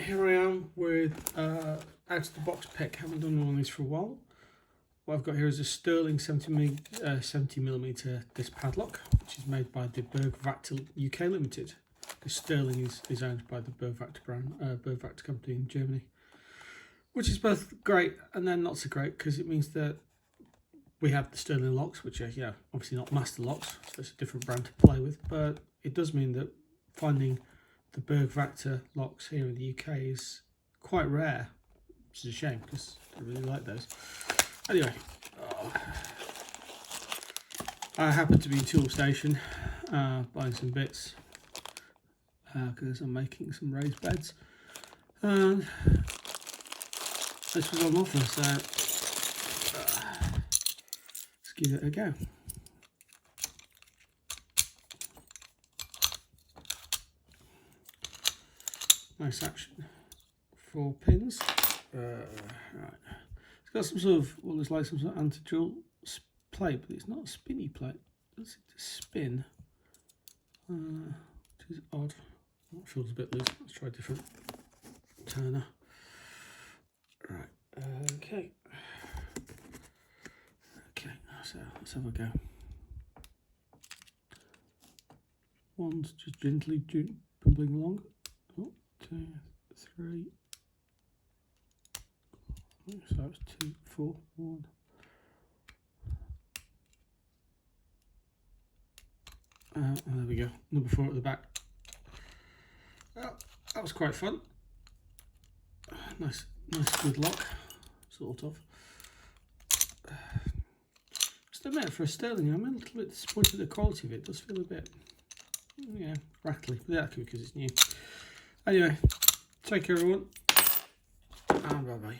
here I am with out of the box pick. Haven't done one of these for a while. What I've got here is a Sterling 70mm disc padlock, which is made by the Bergvactor UK Limited. Because Sterling is owned by the Bergvactor brand, Bergvactor company in Germany, which is both great and then not so great, because it means that we have the Sterling locks, which are obviously not master locks, so it's a different brand to play with. But it does mean that finding the Bergvactor locks here in the UK is quite rare, which is a shame because I really like those. Anyway, I happen to be in Toolstation buying some bits because I'm making some raised beds, and this was on offer, so let's give it a go. Nice action. 4 pins. Right. It's got some sort of what looks like some sort of anti-jewel plate, but it's not a spinny plate. It doesn't seem to spin, which is odd. That feels a bit loose. Let's try a different turner. Right. Okay. So let's have a go. One's just gently bumbling along. 1, 2, 3. So that's 2, 4, 1. And there we go. Number 4 at the back. Well, that was quite fun. Nice good lock, sort of. Just admit, for a Sterling, I'm a little bit disappointed with the quality of it. It does feel a bit, rattly. But that could be because it's new. Anyway, take care everyone, and bye bye.